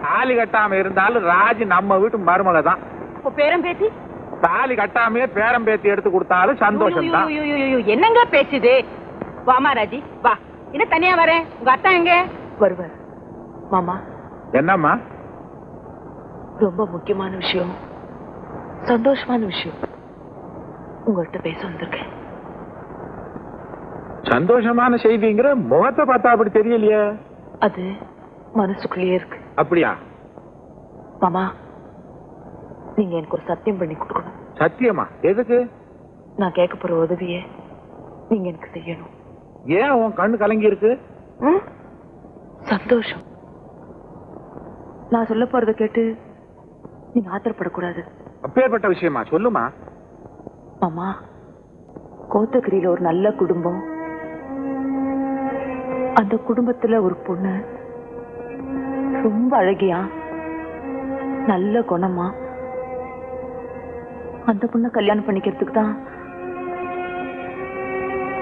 தாலி கட்டாம இருந்தாலும் ராஜி நம்ம வீட்டு மருமக தான். பேரம் பேத்தி தாலி கட்டாமே பேரம் பேத்தி எடுத்து கொடுத்தாலும் சந்தோஷம் தான். என்னங்க பேசுது? வாமா ராஜி வா. என்ன தனியா வரேன், உங்க அத்தா எங்க வருவார்? மாமா. என்னம்மா? ரொம்ப முக்கியமான விஷயம், சந்தோஷமான விஷயம் உங்கள்கிட்ட பேச வந்திருக்கேன். சந்தோஷமான செய்திங்கிற முகத்தை பார்த்தா அப்படி தெரியலையே. அது மனசுக்குள்ளேயே இருக்கு. அப்படியா? மாமா, நீங்க எனக்கு ஒரு சத்தியம் பண்ணி கொடுக்கணும். சத்தியமா? எதுக்கு? நான் கேட்க போற உதவியே நீங்க எனக்கு செய்யணும். ஏன் உன் கண்ணு கலங்கி இருக்கு? சந்தோஷம். நான் சொல்ல போறத கேட்டு நீங்க ஆத்திரப்படக்கூடாது. அப்பேற்பட்ட விஷயமா? சொல்லுமா. மாமா, கோத்தகிரியில ஒரு நல்ல குடும்பம், அந்த குடும்பத்துல ஒரு பொண்ணு ரொம்ப அழகியா, நல்ல குணமா, அந்த பொண்ணை கல்யாணம் பண்ணிக்கிறதுக்கு தான்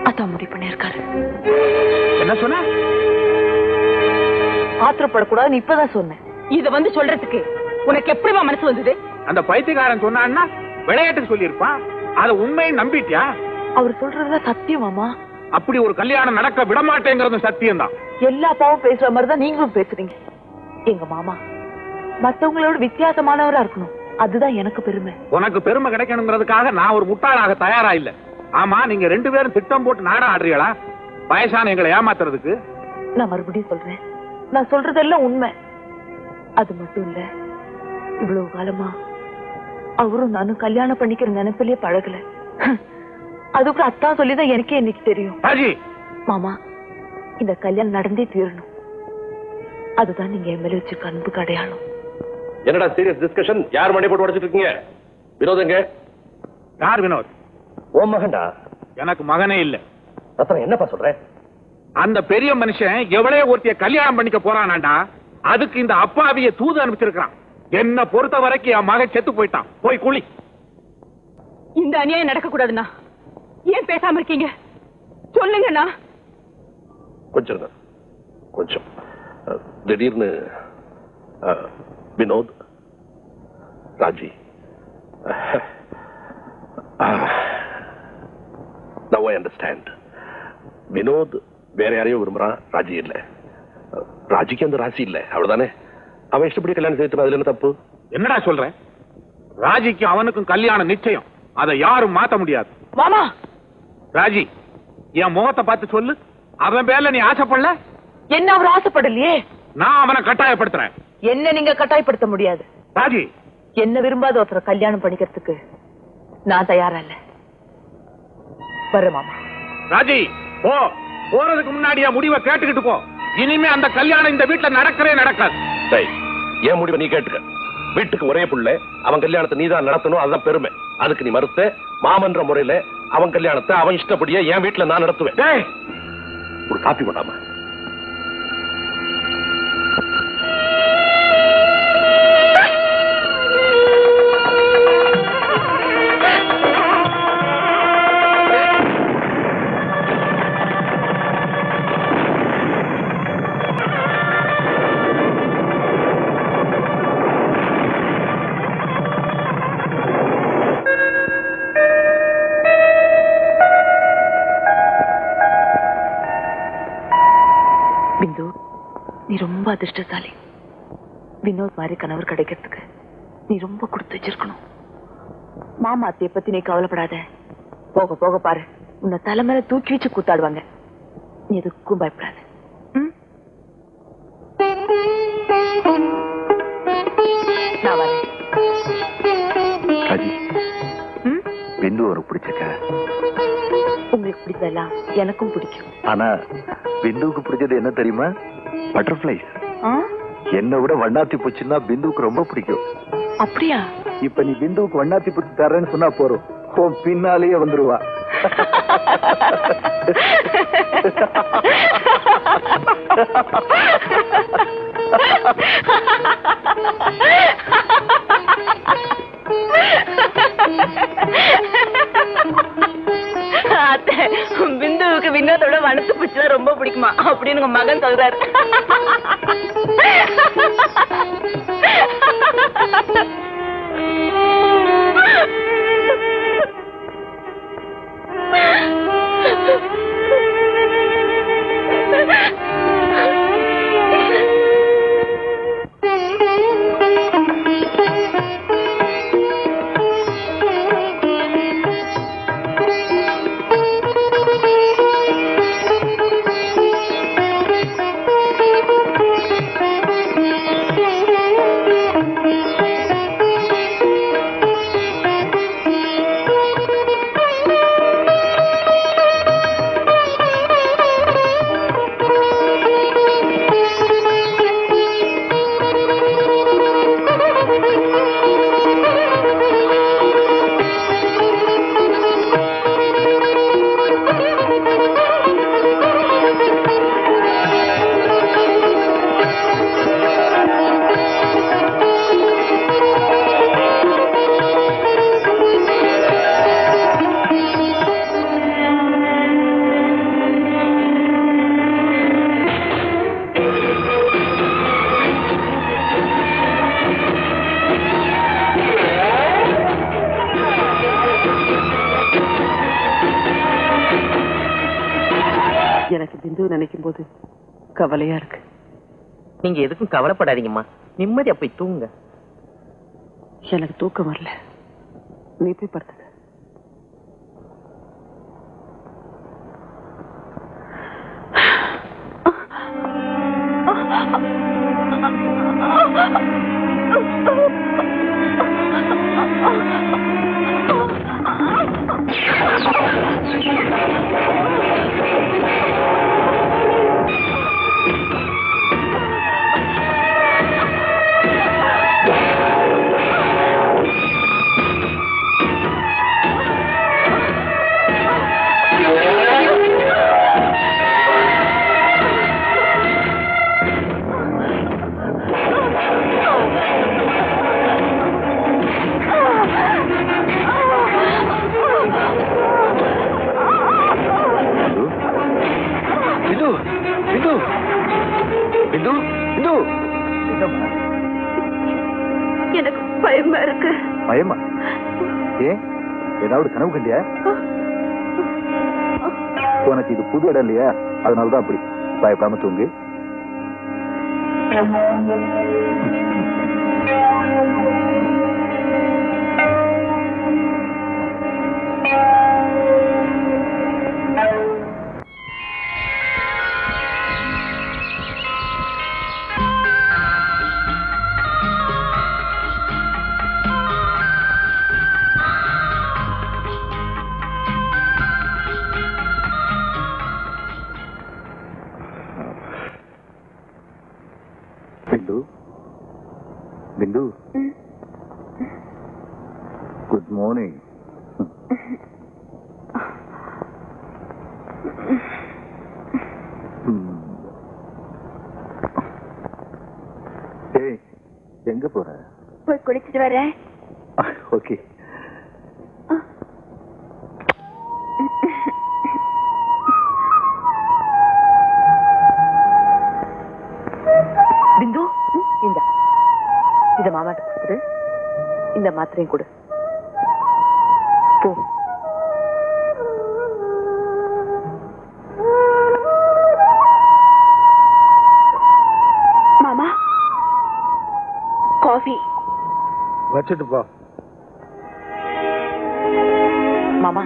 அதான் முடிவு பண்ணிருக்காரு. என்ன சொன்ன? ஆத்திரப்படக்கூடாதுன்னு இப்பதான் சொன்னேன். இத வந்து சொல்றதுக்கு உனக்கு எப்படிமா மனசு வந்தது? அந்த பைத்தியக்காரன் சொன்னான்னா விளையாட்டுக்கு சொல்லியிருப்பான். அத உண்மையை நம்பிட்டியா? அவர் சொல்றதுல சத்தியமாமா? அப்படி ஒரு கல்யாணம் நடக்க விட மாட்டேங்கிறது சத்தியம் தான். எல்லா அப்பாவும் பேசுற மாதிரிதான் நீங்களும் பேசுறீங்க. எங்க மாமா மத்தவங்களோட வித்தியாசமானவரா இருக்கணும், அதுதான் எனக்கு பெருமை. உனக்கு பெருமை கிடைக்கணுங்கிறதுக்காக நான் ஒரு முட்டாளாக தயாரா இல்ல. ஆமா, நீங்க 2 பேரும் திட்டம் போட்டு நாடா ஆடுறீங்களா வயசான எங்களை ஏமாத்துறதுக்கு? நான் மறுபடியும் சொல்றேன், நான் சொல்றதெல்லாம் உண்மை. அது மட்டும் இல்ல, இவ்வளவு காலமா அவரும் நானும் கல்யாணம் பண்ணிக்கிற நினைப்பிலே பழகல. அதுக்கு அத்தா சொல்லிதான் எனக்கே இன்னைக்கு தெரியும். மாமா, இந்த கல்யாணம் நடந்தே தீரணும். அதுதான் நீங்க என் மேல வச்சிருக்க அன்புக்கு அடையாளம். என்னடா சீரியஸ் டிஸ்கஷன்? யார் மணி போட்டு உடைச்சிட்டு இருக்கீங்க? வினோதங்க? யார் வினோத்? ஓ மகன்டா. எனக்கு மகனே இல்ல. ரத்னம், என்னப்பா சொல்ற? அந்த பெரிய மனுஷன் எவ்வளவு ஒருத்திய கல்யாணம் பண்ணிக்க போறானாண்டா, அதுக்கு இந்த அப்பாவிய தூது அனுப்பிச்சிருக்கான். என்ன பொறுத்த வரைக்கும் என் மகன் செத்து போயிட்டான். போய் குழி. இந்த அநியாயம் நடக்க கூடாதுண்ணா. ஏன் பேசாம இருக்கீங்க? சொல்லுங்கண்ணா. கொஞ்சம் கொஞ்சம் திடீர்னு Vinod, Raji, now I understand. Vinod வேற யாரையும் விரும்புறான், ராஜி இல்ல. ராஜிக்கு அந்த ராசி இல்ல, அவ்வளவுதானே? அவன் இஷ்டப்படி கல்யாணம் செய்து, அதுல என்ன தப்பு? என்னடா சொல்ற? ராஜிக்கு அவனுக்கும் கல்யாணம் நிச்சயம், அதை யாரும் மாத்த முடியாது. மாமா, ராஜி, என் முகத்தை பார்த்து சொல்லு, அவன் பேர்ல நீ ஆசைப்படல? என்ன அவர் ஆசைப்படலையே. நான் அவனை கட்டாயப்படுத்துறேன். என்ன நீங்க கட்டாயப்படுத்த முடியாது. ராஜி, என்ன விரும்பாத ஒருத்தரை கல்யாணம் பண்ணிக்கிறதுக்கு நான் தயாரா இல்ல. வர மாமா. ராஜி, போ. போறதுக்கு முன்னாடியா முடிவை கேட்டுக்கிட்டு போ. இனிமே அந்த கல்யாணம் இந்த வீட்டுல நடக்கவே நடக்காது. சரி, ஏன் முடிவை நீ கேட்டுக்க. வீட்டுக்கு ஒரே புள்ள, அவன் கல்யாணத்தை நீதான் நடத்தணும், அதுதான் பெருமை. அதுக்கு நீ மறுத்த, மாமன்ற முறையில அவன் கல்யாணத்தை அவன் இஷ்டப்படியே என் வீட்டுல நான் நடத்துவேன். ஒரு காப்பி பண்ணாம. நீ ரொம்ப அதிர்ஷ்டசாலி. வினோத் மாதிரி கணவர் கிடைக்கிறதுக்கு நீ ரொம்ப கொடுத்து வச்சிருக்கணும். மாமா அத்தைய பத்தி நீ கவலைப்படாத. போக போக பாரு, உன்னை தலைமையில தூக்கி வச்சு கூத்தாடுவாங்க. நீ எதுக்கும் பயப்படாத. நான் வரேன். பிந்து ஒரு பிடிச்சிருக்க. உங்களுக்கு பிடிச்சதெல்லாம் எனக்கும் பிடிக்கும். ஆனா பிந்துவுக்கு பிடிச்சது என்ன தெரியுமா? பட்டர்ஃபிளைஸ். என்னை விட வண்ணாத்தி பூச்சின்னா பிந்துவுக்கு ரொம்ப பிடிக்கும். அப்படியா? இப்ப நீ பிந்துவுக்கு வண்ணாத்தி பூச்சி தர்றேன்னு சொன்னா போறோம், பின்னாலேயே வந்துருவா. பிந்துவுக்கு வினோதோட வனத்து பூச்சிதான் ரொம்ப பிடிக்குமா அப்படின்னு உங்க மகன் சொல்றாரு. நினைக்கும் போது கவலையா இருக்கு. நீங்க எதுக்கும் கவலைப்படாதீங்கம்மா, நிம்மதியா போய் தூங்க. எனக்கு தூக்கம் வரல, நீ போய் படுத்துக்க. எனக்கு பயமா இருக்கு. பயமா? ஏன், ஏதாவது கனவு கண்டியா? உனக்கு இது புது இடம் இல்லையா, அதனாலதான் அப்படி. பயப்படாம தூங்கு. பிந்து, பிந்து, குட் மார்னிங். ஏய், எங்க போற? போய் குளிச்சுட்டு வரேன். ஓகே. பிந்து, இந்த இத மாமாட்ட கொடுத்துரு. இந்த மாத்திரையும் கொடு. போ. மாமா, காஃபி வச்சுட்டு போ. மாமா,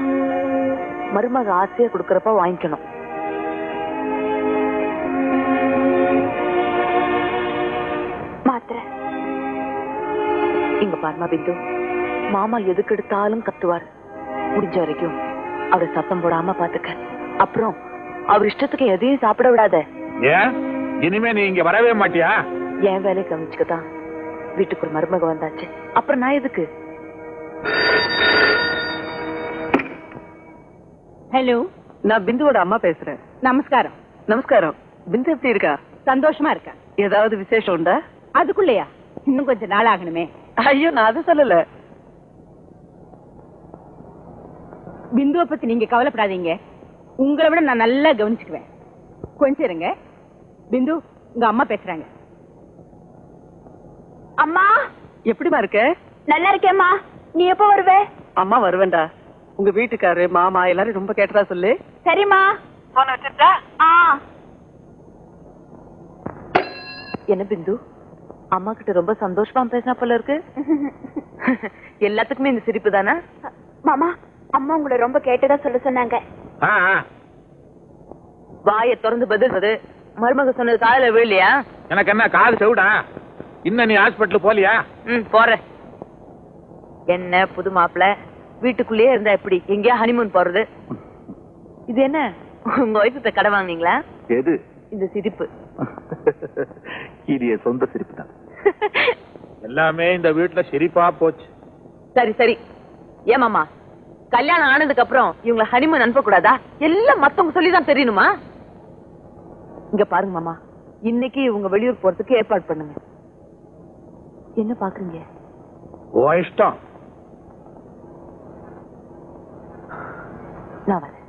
மருமக ஆசையா கொடுக்கறப்ப வாங்கிக்கணும். மாத்திரை இங்க பாருமா பிந்து, மாமா எதுக்கு எடுத்தாலும் கத்துவார். முடிஞ்ச வரைக்கும் அவரை சத்தம் போடாம பாத்துக்க. அப்புறம் அவர் இஷ்டத்துக்கு எதையும் சாப்பிட விடாத. ஏன், இனிமே நீ இங்க வரவே மாட்டியா? என் வேலையை கவனிச்சுக்கதான் வீட்டுக்கு ஒரு மருமக வந்தாச்சு. அப்புறம் நான் எதுக்கு? ஹலோ, நான் பிந்துவோட அம்மா பேசுறேன். நமஸ்காரம். நமஸ்காரம். பிந்து எப்படி இருக்கா? சந்தோஷமா இருக்கா? ஏதாவது விசேஷம் உண்டா? அதுக்குள்ளயா? இன்னும் கொஞ்சம் நாள் ஆகணுமே. ஐயோ, நான் அதை சொல்லல. பிந்துவை பத்தி நீங்க கவலைப்படாதீங்க, உங்களை விட நான் நல்லா கவனிச்சுக்குவேன். கொஞ்சம் இருங்க. பிந்து, உங்க அம்மா பேசுறாங்க. அம்மா, எப்படிமா இருக்க? நல்லா இருக்கேம்மா. நீ எப்ப வருவே? அம்மா வருவேன்டா. உங்க வீட்டுக்காரு மாமா எல்லாரும் ரொம்ப கேட்டதா சொல்லு. சரிம்மா. போன வச்சிருக்கா? என்ன பிந்து, அம்மா கிட்ட ரொம்ப சந்தோஷமா பேசினா போல இருக்கு. எல்லாத்துக்குமே இந்த சிரிப்பு தானே? மாமா, அம்மா உங்களை ரொம்ப கேட்டதா சொல்ல சொன்னாங்க. வாயை திறந்து பதில். மருமக சொன்னது காலையில விழலையா? எனக்கு என்ன காது செவிடா? இன்னும் நீ ஹாஸ்பிட்டல் போலியா? போற. என்ன புது மாப்பிள்ள, வீட்டுக்குள்ளேயே இருந்தா எப்படி? எங்கேயா ஹனிமூன் போறது? இது என்ன, உங்க வயசுல கடை வாங்குனீங்களா? எது இந்த சிரிப்பு? இது என் சொந்த சிரிப்பு தான். எல்லாமே இந்த வீட்டுல சிரிப்பா போச்சு. சரி சரி. ஏமாமா, கல்யாணம் ஆனதுக்கு அப்புறம் இவங்களை ஹனிமூன் அனுப்ப கூடாதா? எல்லாம் மத்தவங்க சொல்லிதான் தெரியணுமா? இங்க பாருங்க மாமா, இன்னைக்கு இவங்க வெளியூர் போறதுக்கு ஏற்பாடு பண்ணுங்க. என்ன பாக்குறீங்க? ஓ இஷ்டம். நான் வரேன்.